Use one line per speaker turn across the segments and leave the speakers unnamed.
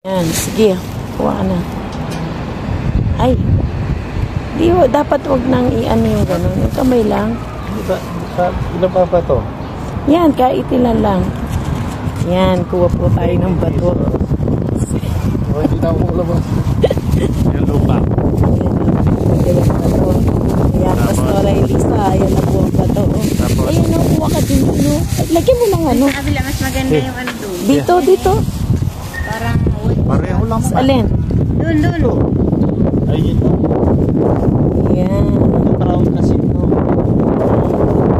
Yan, sige. Kuha ka na. Ay. Di, dapat wag nang i-ano yung gano'n. Yung kamay lang.
Ilan pa ba to?
Yan, kaitilan lang. Yan, kuha po tayo ng bato.
Hindi na ako labas. Yung lupa.
Ayan, bato. Ayan, Pastora Elisa. Ayan na po ang bato. Ayan, kuha ka din. Lagyan mo lang ano.
Kabila, mas maganda yung ano doon.
Dito, dito.
Parang wood.
Pareho lang.
Alin?
Doon.
Ay, ito.
Ayan.
Ang brown kasi ito.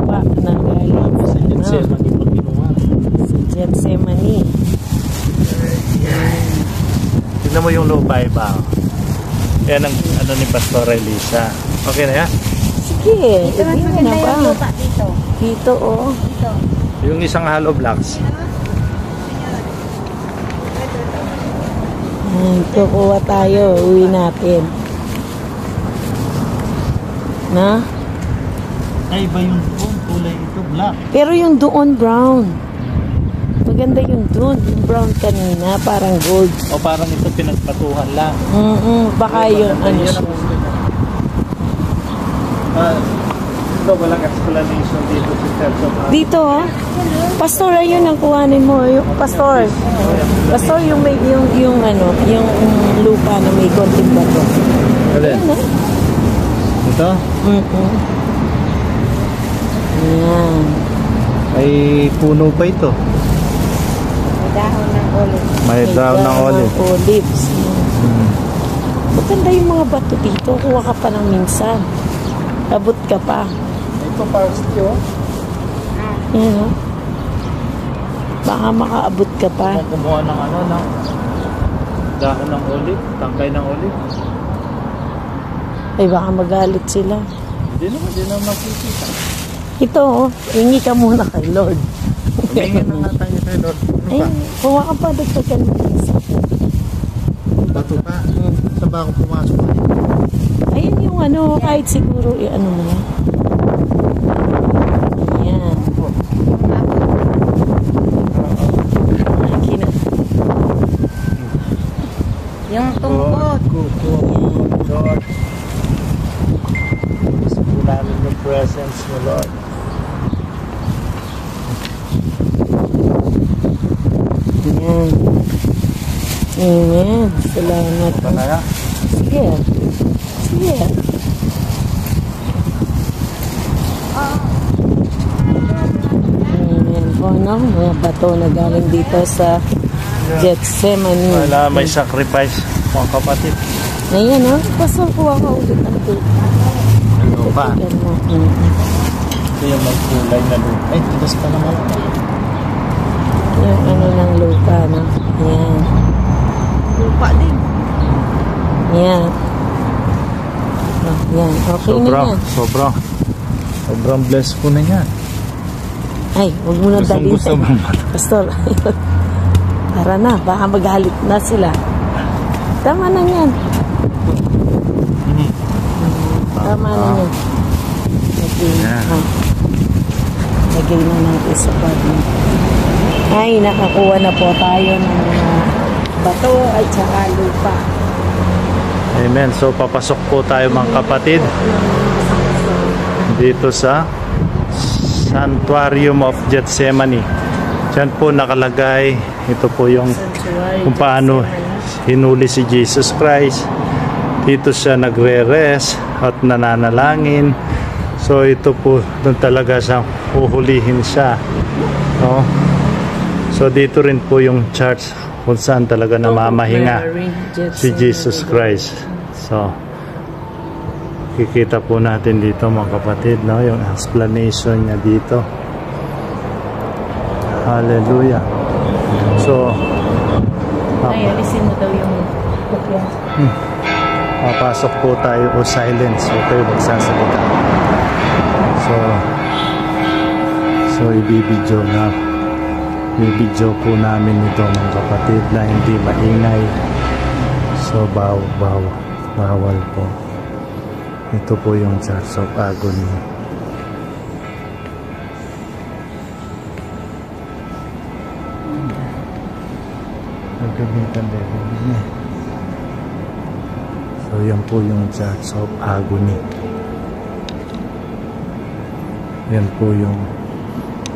Pa, nagaling.
Sa Gethsemane pag ginawa.
Sa Gethsemane.
Tignan mo yung lupa iba. Yan ang ano ni Pastora Elisa. Okay na yan?
Sige.
Ito mas maganda yung lupa dito.
Dito, oh.
Dito.
Yung isang hollow blocks.
Kukuha tayo. Uwi natin. Na?
Ay, iba yung kulay ito, black.
Pero yung doon, brown. Maganda yung doon. Yung brown kanina, parang gold.
O parang ito pinagpatuhan lang.
Baka yun, ano siya.
Ito, walang explanation dito sa Church of God.
Dito, ah. Pastor, ayun ang kuhanin mo. Yung, pastor. Pastor, yung may, yung ano, yung lupa na may konting bato.
Alin?
Ayun, ah.
Ito?
Ayan.
May puno pa ito.
May dahon ng olive.
May dahon ng olive.
Olives. Maganda yung mga bato dito. Kuha ka pa ng minsan. Abot ka pa.
Ito parts ito.
Yan, oh. Baka makaabot ka pa.
Kumuha ng ano, ng dahon ng olive, tangkay ng olive.
Ay, baka magalit sila.
Hindi naman makikita.
Ito, oh. Hingi ka muna kay Lord.
Humingi na nga tayo kay Lord. Ano
Ay,
pa?
kuha ka pa dito ka ng minsan.
Bato pa. Saan ba ako pumasok?
Ayun yung ano, kahit siguro, ano mo na. Ayan.
Yung tungkod.
Lord. Gusto po namin yung presence mo, Lord.
Ayan. Amen. Salamat.
Panaya?
Sige. Sige. Amen. O, no? Mga bato na galing dito sa Gethsemane.
Wala, may sacrifice, mga kapatid.
Ayan, no? Pasok kuha ka ulit ang lupa.
Ano pa?
Tignan mo.
Ito yung may kulay na lupa. Ay, tigas pa naman.
Yung ano ng lupa, no? Ayan.
Lupa din.
Ayan. Oh, yan. Okay na yan.
Sobrang blessed po na yan.
Ay, huwag mo na dalhin
Gusto mo ba?
Pastor. Tara na, baka magalit na sila. Tama na yan. Tama na yan. Okay.
Yeah.
Lagay na natin sa bag. Ay, nakakuha na po tayo ng mga bato at saka lupa.
Amen. So, papasok po tayo mga kapatid dito sa Sanctuarium of Gethsemane. Diyan po nakalagay, ito po yung kung paano hinuli si Jesus Christ. Dito siya nagre-rest at nananalangin. So ito po, doon talaga siya huhulihin siya. No? So dito rin po yung church kung saan talaga namamahinga si Jesus Christ. So kikita po natin dito mga kapatid, no? Yung explanation niya dito. Hallelujah. So
Ay, alisin mo daw yung kopya.
papasok po tayo o silence. So tayo magsasalita. So ibibidyo na. Ibibidyo po namin ito mga kapatid na hindi maingay. So bawal po. Ito po yung Church of Agony. gamitan din niya. So yan po yung Church of Agony. Yan po yung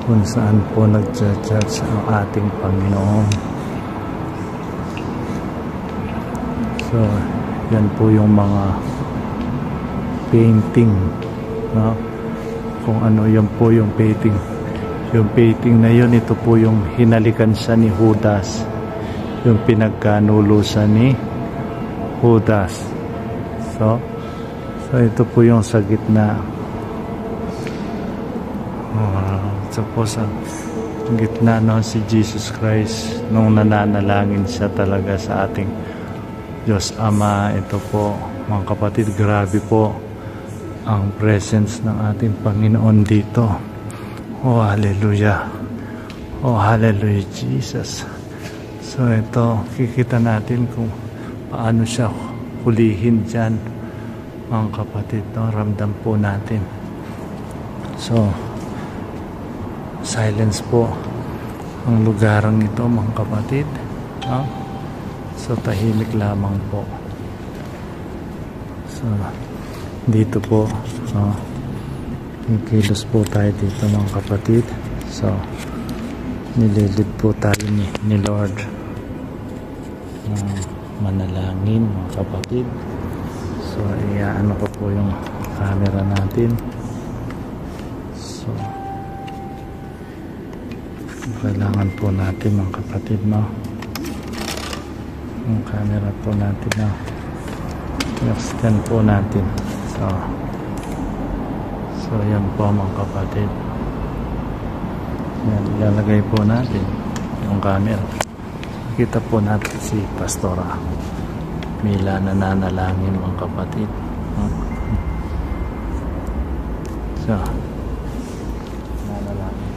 kung saan po nag-church ang ating Panginoon. So yan po yung mga painting, no? Kung ano, yan po yung painting. Yung painting na yun, ito po yung hinalikan siya ni Judas, yung pinagkanulusan ni Judas. So ito po yung sa gitna. Ito po sa gitna, no, si Jesus Christ nung nananalangin siya talaga sa ating Diyos Ama. Ito po mga kapatid, grabe po ang presence ng ating Panginoon dito. Oh, hallelujah. Oh, hallelujah, Jesus. So ito, kikita natin kung paano siya hulihin dyan, mga kapatid, no? Ramdam po natin. So silence po ang lugarang ito, mga kapatid, no? So tahimik lamang po. So dito po, no? Kilos po tayo dito, mga kapatid. So nililid po tayo ni Lord. Manalangin, mga kapatid. So iaano ko po yung camera natin. So kailangan po natin, mga kapatid, no, yung camera po natin, no, i-extend po natin. So yan po, mga kapatid. Yan, ilalagay po natin yung camera. Kita po natin si Pastora Mila nananalangin, mga kapatid. So nanalangin.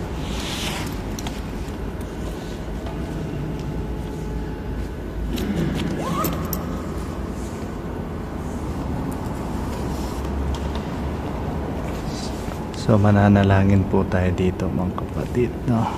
So mananalangin po tayo dito, mga kapatid, no?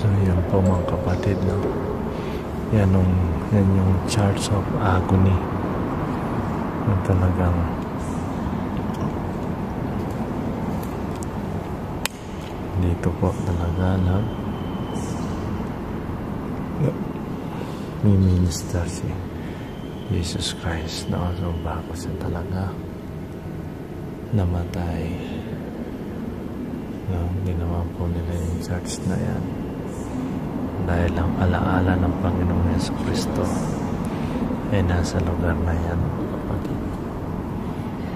So yan po mga kapatid, no? Yan yung Church of Agony. Yung talagang dito po talaga na may minister si Jesus Christ, no? So bago siya talaga namatay, no? Ginawa po nila yung church na yan dahil ang alaala ng Panginoong Yesu Cristo ay nasa lugar na yan, kapatid.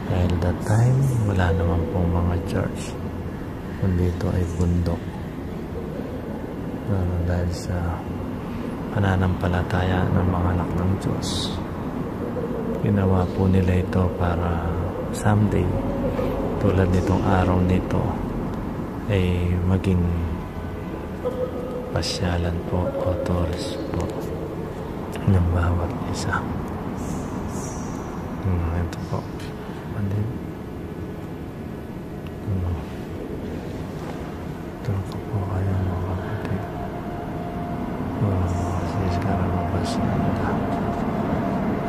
Dahil that time wala naman pong mga church, kundi ito ay bundok, dahil sa pananampalataya ng mga anak ng Diyos. Ginawa po nila ito para someday, tulad nitong araw nito, ay maging pasyalan po o tourist po ng bawat isa. Ito po. Ito po kayo mga kapatid. Sis Karamabas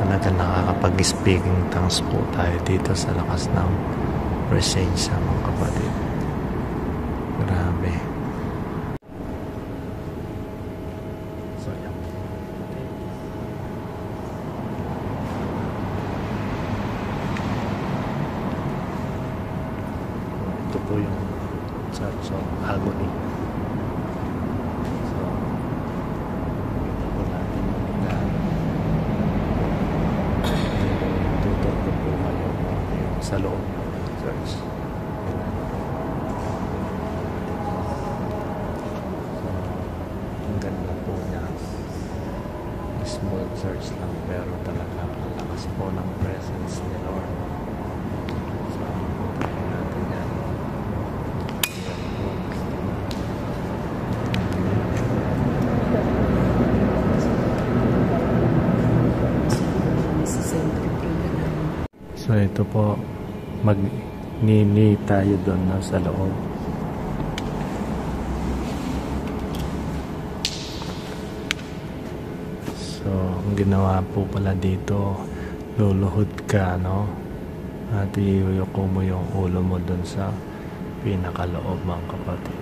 talagang nakakapag-speaking tongues po tayo dito sa lakas ng presensya mga kapatid. Grabe. So yan. Ito po yung Church of Agony. So ito po natin tutor ko po kayo sa loob ng church. Ang ganda po niya. Small church lang pero talaga ang lakas po ng presence ni Lord. So puntahan natin yan. So ito po, mag-nini tayo doon na sa loob. So ang ginawa po pala dito, luluhod ka, no? At iyuyuko mo yung ulo mo doon sa pinakaloob mga kapatid.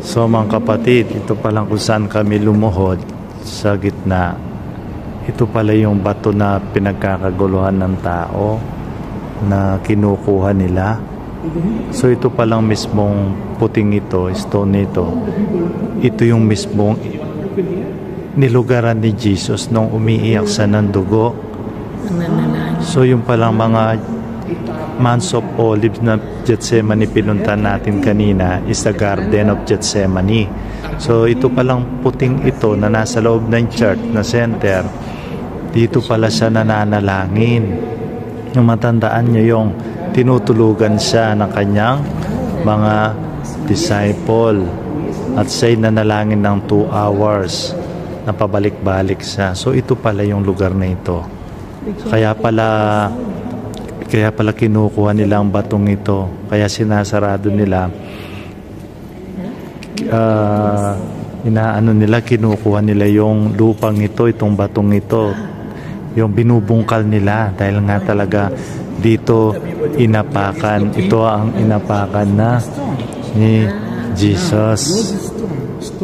So mga kapatid, ito palang kung saan kami lumuhod sa gitna. Ito pala yung bato na pinagkakaguluhan ng tao na kinukuha nila. So ito palang mismong puting ito, stone ito. Ito yung mismong nilugaran ni Jesus nung umiiyak sa ng dugo. So yung palang mga Mount of Olives na Gethsemane pinuntan natin kanina is the Garden of Gethsemane. So ito palang puting ito na nasa loob ng church na center, dito pala siya nananalangin. Yung matandaan niyo yung tinutulugan siya ng kanyang mga disciple at siya'y nanalangin ng 2 hours na pabalik-balik siya. So ito pala yung lugar na ito. Kaya pala kinukuha nila ang batong ito. Kaya sinasarado nila. Kinukuha nila yung lupang ito, itong batong ito. Yung binubungkal nila dahil nga talaga dito inapakan. Ito ang inapakan na ni Jesus.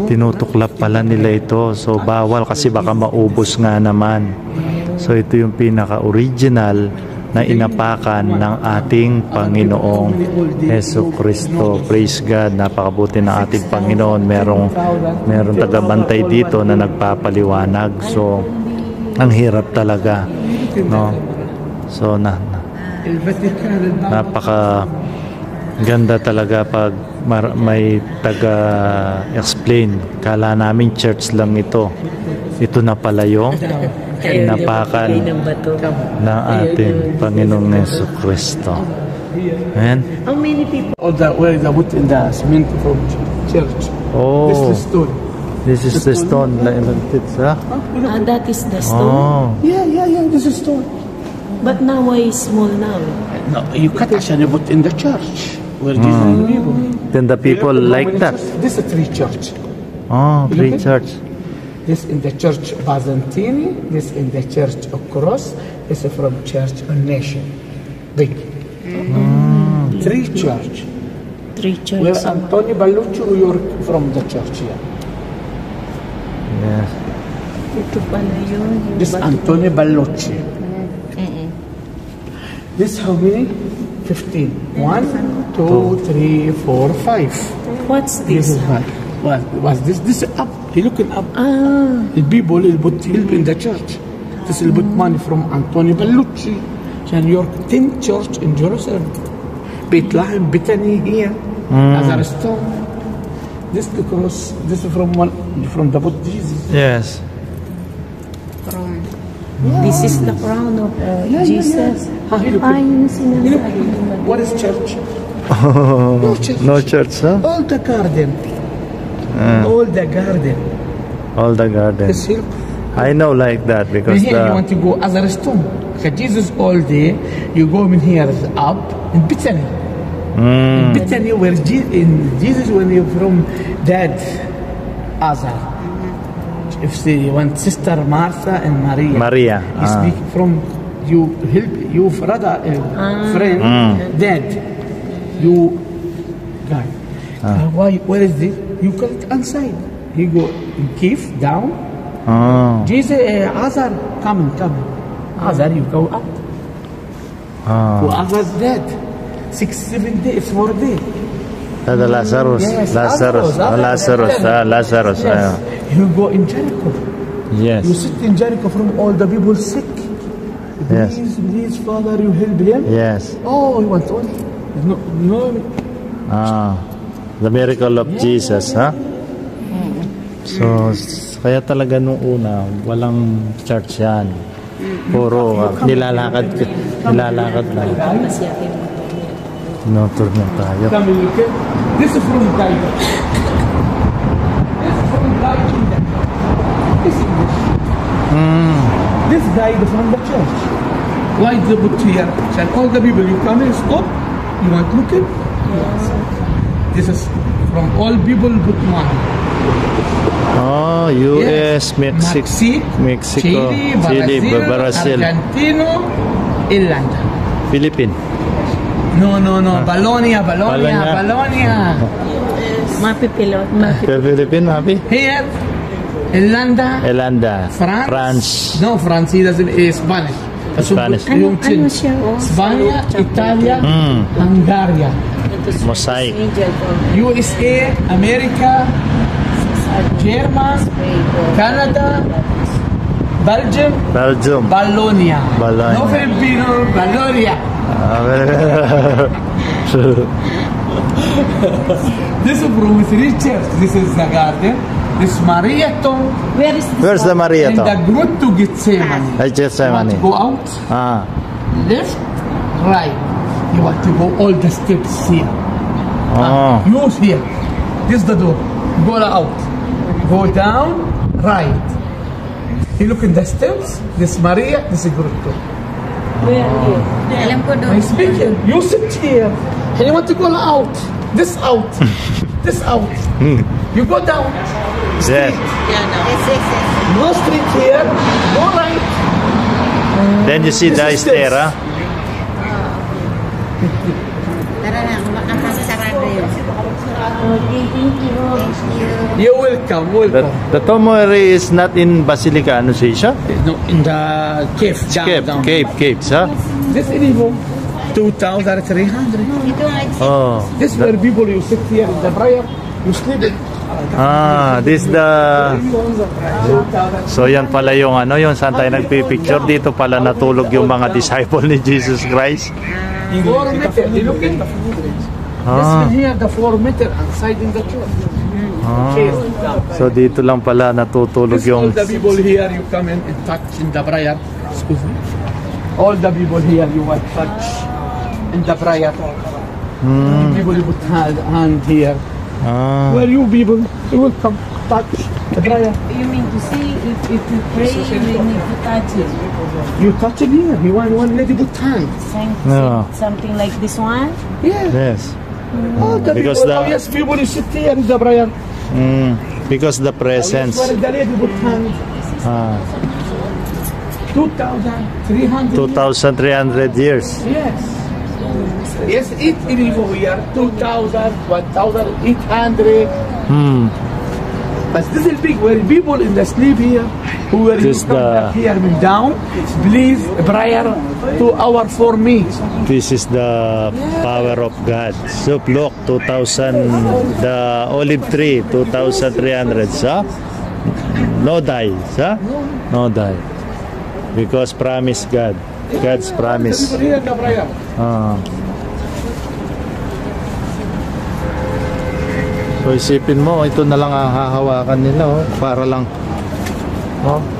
Tinutuklap pala nila ito. So bawal kasi baka maubos nga naman. So ito yung pinaka-original na inapakan ng ating Panginoong Jesucristo. Praise God, napakabuti ng ating Panginoon. Merong tagabantay dito na nagpapaliwanag. So, ang hirap talaga, no? So, napaka ganda talaga pag may taga-explain. Kala namin church lang ito. Ito na pala yung inapakan ng ating Panginoong Jesucristo. Amen?
How many people?
All the where they put in the cement from church.
Oh,
This is the stone.
this is the stone na inagtit sa?
That is the stone.
Oh,
Yeah. This is stone.
But now why is small now?
No, you cut actually put in the church where Jesus and the people.
then the people like that.
This is 3 church.
Oh, free church.
This in the church Byzantine. This in the church of Cross. This is from church of Nation. Big. 3 church.
3
Where
churches.
Antonio Ballucci, you're from the church here.
Yes.
Ito pala yun.
This Antonio Ballucci. This how many? 15. 1, 2, 3, 4, 5.
What's
This
this?
is what was this? This is up. He looking up. The people will put help in the church. This will put money from Antonio Ballucci. New York 10 church in Jerusalem. Bethlehem, Bethany here. Lazarus Stone. This the cross. This is from the book Jesus.
Yes.
This is the crown of Jesus. Yung sinasabi nila.
What is church? No church.
No church, huh?
All the garden. All the garden.
All the garden.
This here.
I know like that because
Here you want to go other stone. Because Jesus all day, you go in here up in Bethany. In Bethany where Jesus when you from dead Azar. If they want Sister Martha and Maria. You speak from you help you brother friend dead. You guy. Why? Where is this? You go inside. You go in cave down.
Oh.
Jesus, Azar, come. Azar, you go up. Who Azar's dead. 6-7 days, 4 days.
The Lazarus.
Yes,
Lazarus. Lazarus.
Yes. You go in Jericho.
Yes.
You sit in Jericho from all the people sick.
Yes.
Please, Father, you help them.
Yes.
Oh, you want only. No.
The miracle of Jesus, ha? So, kaya talaga nung una, walang church yan. Puro nilalakad lang. Notor na tayo.
Come and look at this is from Gaida. This is from Gaida. This English. This guide from the church. Why they put here? And all the people you come and stop. You want to look at? This is from all people put money.
Oh, US, Mexico,
Chile,
Brazil,
Argentina, Irland.
Philippines.
No. Bologna.
Mapipilot.
Philippine, happy?
Here, Irlanda,
Elanda. France.
No, France doesn't. Spanish.
Spanish.
Ano siya? Oh,
Spania, Italia,
Mm.
Hungary,
Mosaic.
USA, America, German, Canada, Belgium,
Belgium.
Wallonia.
Wallonia.
No Filipino, Wallonia. This is from three churches. This is the garden. This is Mariatom.
Where is this?
Where's the Maria
And
to?
the road to Gethsemane.
I just say
You want
money.
to go out,
Ah.
left, right. You want to go all the steps here.
Oh.
Use here. This is the door. Go out. Go down, right. You look in the steps. This Maria, this is Grotto.
Where are you?
Alam ko doon.
I speaking. You sit here. And you want to go out. This out. This out. You go down.
Yes.
Go straight here. Go right.
Then you see
This
the
is steps.
Estera.
Tara na, makakasarado yun.
Okay, thank you.
You're welcome. Welcome.
The Tomori is not in Basilica, ano siya?
No, in the cave. Down.
Cave, ha?
This anymore. 2,300.
Ito nga,
Oh.
This is where people you sit here in the prayer. You sleep in.
Ah, this the... So yan pala yung ano, yung saan tayo nagpipicture. Dito pala natulog yung mga disciple ni Jesus Christ.
4 meter. You look in. This
Ah,
one here, the 4 meter outside in the church. Cave.
so dito lang pala natutulog
This all
yung...
the people here, you come in and touch in the prayer. Excuse me. All the people here, you want touch in the prayer. People, you put hand here.
Ah,
Where you people, you will come touch the prayer.
You mean to say if you pray, you need to touch it?
You touch it here. You want one lady put hand.
No.
Something like this one?
Yeah.
yes.
All the
Because
people,
the-
yes, people, you sit here in the prayer.
Because the presence.
Where the lady put hand.
Ah,
2,300.
2,300 years.
Yes. Yes, it anymore here. 2,000, 1,800. But this is big. Where people in the sleep here, who were
This
come
the-
back here and down, please prayer 2 hours for me.
This is the power of God. So look, 2,000, the olive tree, 2,300, huh? No die, huh? No die. Because promise God. God's promise.
People here in the prayer.
Ah. So isipin mo, ito na lang ang hahawakan nila, oh, para lang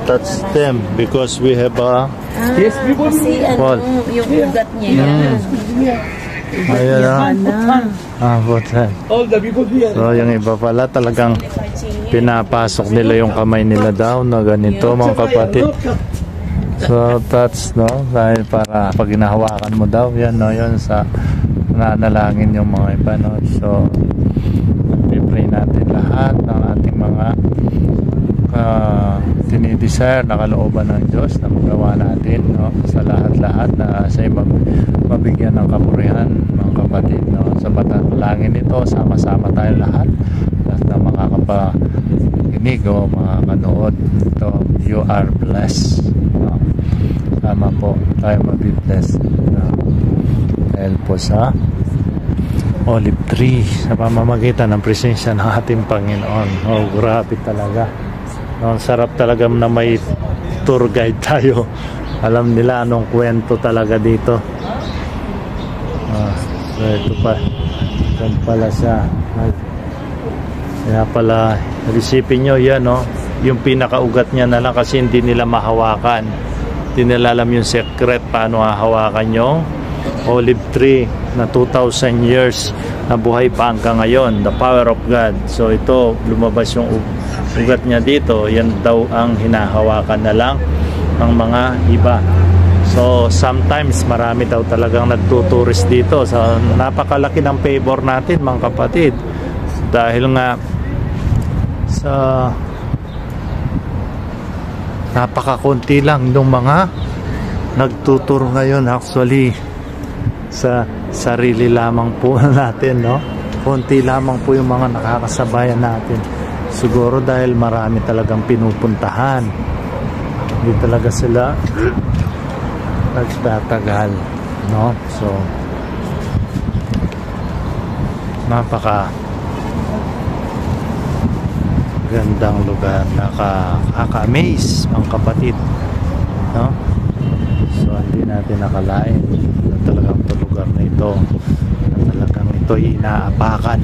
touch them because we have a
Yes, people
Kasi
Paul.
yung ugat niya.
ayan butan.
all the people here.
So yung iba pala talagang pinapasok nila yung kamay nila daw na ganito mga kapatid. So touch, no, dahil para pag hinahawakan mo daw yan, no, yun sa nanalangin yung mga iba, no. So i-pray natin lahat ng ating mga dinidesire na kalooban ng Diyos na magawa natin, no, sa lahat-lahat na sa ibang mabigyan ng kapurihan, mga kapatid, no, sa batalangin ito, sama-sama tayo lahat na makakapakinig o makakanood ito. You are blessed, no. Sama po tayo mabibless, no, dahil po sa olive tree sa pamamagitan ng presensya ng ating Panginoon. Oh, grabe talaga. No, ang sarap talaga na may tour guide tayo. Alam nila anong kwento talaga dito. So ito pa. Yan pala siya. Kaya pala, isipin nyo yan, no? Yung pinakaugat niya na lang kasi hindi nila mahawakan. Hindi nila alam yung secret paano hahawakan yung olive tree na 2,000 years na buhay pa hanggang ngayon. The power of God. So ito, lumabas yung ugat niya dito. Yan daw ang hinahawakan na lang ng mga iba. So sometimes marami daw talagang nagtuturist dito. So napakalaki ng favor natin, mga kapatid. Dahil nga sa napakakunti lang ng mga nagtuturo ngayon, actually sa sarili lamang po natin, no? konti lamang po yung mga nakakasabayan natin. Siguro dahil marami talagang pinupuntahan, hindi talaga sila nagtatagal, no? So napaka gandang lugar, nakaka-amaze mga kapatid, no? So hindi natin nakalain na talagang lugar na ito, na talagang ito inaapakan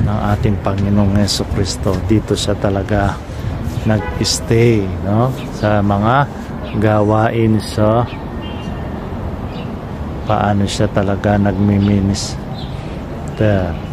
ng ating Panginoong Jesucristo. Dito siya talaga nag-stay, no? Sa mga gawain sa paano siya talaga nagmi-minister.